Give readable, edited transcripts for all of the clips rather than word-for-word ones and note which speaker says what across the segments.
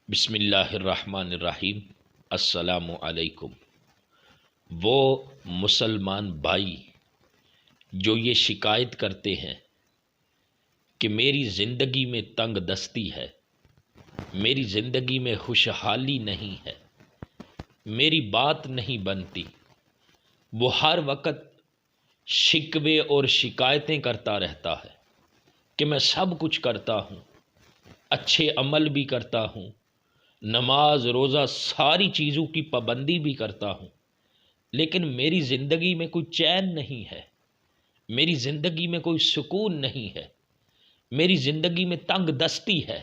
Speaker 1: بسم اللہ الرحمن الرحیم۔ السلام علیکم۔ وہ مسلمان بھائی جو یہ شکایت کرتے ہیں کہ میری زندگی میں تنگ دستی ہے، میری زندگی میں خوشحالی نہیں ہے، میری بات نہیں بنتی، وہ ہر وقت شکوے اور شکایتیں کرتا رہتا ہے کہ میں سب کچھ کرتا ہوں، اچھے عمل بھی کرتا ہوں، نماز روزہ ساری چیزوں کی پابندی بھی کرتا ہوں، لیکن میری زندگی میں کوئی چین نہیں ہے، میری زندگی میں کوئی سکون نہیں ہے، میری زندگی میں تنگ دستی ہے۔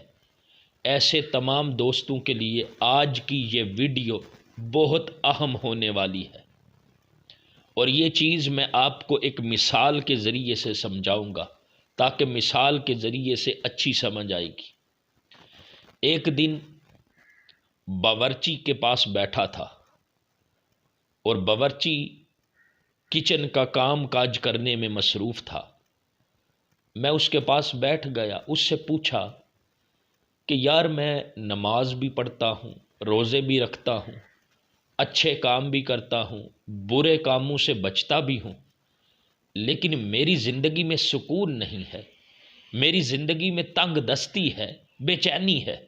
Speaker 1: ایسے تمام دوستوں کے لیے آج کی یہ ویڈیو بہت اہم ہونے والی ہے، اور یہ چیز میں آپ کو ایک مثال کے ذریعے سے سمجھاؤں گا تاکہ مثال کے ذریعے سے اچھی سمجھ آئے گی۔ ایک دن باورچی کے پاس بیٹھا تھا اور باورچی کچن کا کام کاج کرنے میں مصروف تھا۔ میں اس کے پاس بیٹھ گیا، اس سے پوچھا کہ یار میں نماز بھی پڑھتا ہوں، روزے بھی رکھتا ہوں، اچھے کام بھی کرتا ہوں، برے کاموں سے بچتا بھی ہوں، لیکن میری زندگی میں سکون نہیں ہے، میری زندگی میں تنگ دستی ہے، بے چینی ہے۔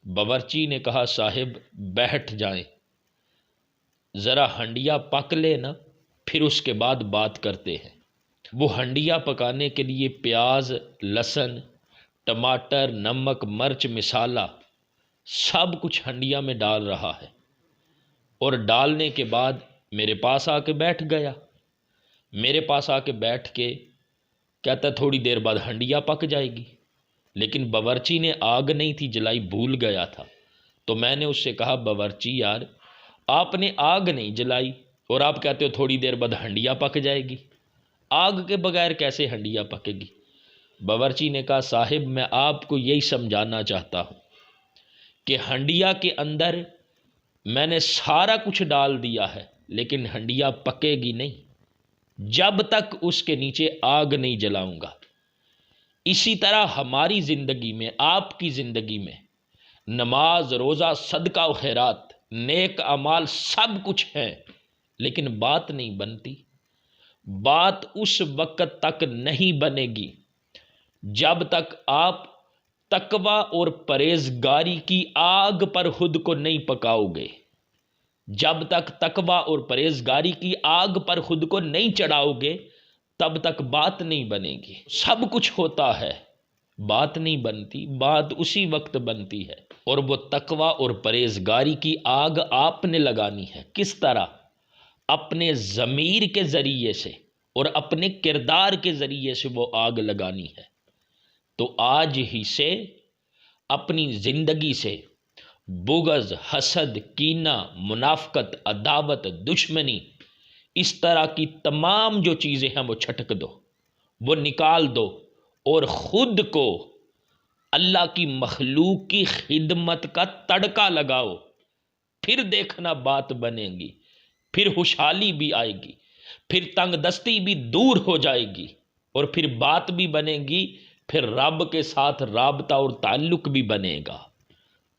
Speaker 1: باورچی نے کہا صاحب بیٹھ جائیں، ذرا ہنڈیا پک لے نا، پھر اس کے بعد بات کرتے ہیں۔ وہ ہنڈیا پکانے کے لیے پیاز، لہسن، ٹماٹر، نمک، مرچ، مسالہ سب کچھ ہنڈیا میں ڈال رہا ہے، اور ڈالنے کے بعد میرے پاس آ کے بیٹھ گیا۔ میرے پاس آ کے بیٹھ کے کہتا تھوڑی دیر بعد ہنڈیا پک جائے گی، لیکن باورچی نے آگ نہیں تھی جلائی، بھول گیا تھا۔ تو میں نے اس سے کہا باورچی یار آپ نے آگ نہیں جلائی اور آپ کہتے ہو تھوڑی دیر بعد ہنڈیا پک جائے گی، آگ کے بغیر کیسے ہنڈیا پکے گی؟ باورچی نے کہا صاحب میں آپ کو یہی سمجھانا چاہتا ہوں کہ ہنڈیا کے اندر میں نے سارا کچھ ڈال دیا ہے، لیکن ہنڈیا پکے گی نہیں جب تک اس کے نیچے آگ نہیں جلاؤں گا۔ اسی طرح ہماری زندگی میں، آپ کی زندگی میں نماز روزہ صدقہ و خیرات نیک اعمال سب کچھ ہیں، لیکن بات نہیں بنتی۔ بات اس وقت تک نہیں بنے گی جب تک آپ تقوی اور پرہیزگاری کی آگ پر خود کو نہیں پکاؤ گے، جب تک تقوی اور پرہیزگاری کی آگ پر خود کو نہیں چڑھاؤ گے تب تک بات نہیں بنے گی۔ سب کچھ ہوتا ہے، بات نہیں بنتی، بات اسی وقت بنتی ہے، اور وہ تقوی اور پرہیزگاری کی آگ آپ نے لگانی ہے۔ کس طرح؟ اپنے ضمیر کے ذریعے سے اور اپنے کردار کے ذریعے سے وہ آگ لگانی ہے۔ تو آج ہی سے اپنی زندگی سے بغض، حسد، کینہ، منافقت، عداوت، دشمنی، اس طرح کی تمام جو چیزیں ہیں وہ چھٹک دو، وہ نکال دو، اور خود کو اللہ کی مخلوق کی خدمت کا تڑکا لگاؤ۔ پھر دیکھنا بات بنے گی، پھر خوشحالی بھی آئے گی، پھر تنگ دستی بھی دور ہو جائے گی، اور پھر بات بھی بنے گی، پھر رب کے ساتھ رابطہ اور تعلق بھی بنے گا۔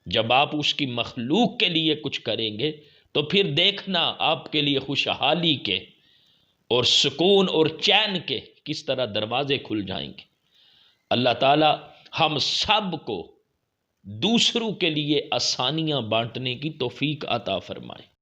Speaker 1: جب آپ اس کی مخلوق کے لیے کچھ کریں گے تو پھر دیکھنا آپ کے لیے خوشحالی کے اور سکون اور چین کے کس طرح دروازے کھل جائیں گے۔ اللہ تعالی ہم سب کو دوسروں کے لیے آسانیاں بانٹنے کی توفیق عطا فرمائے۔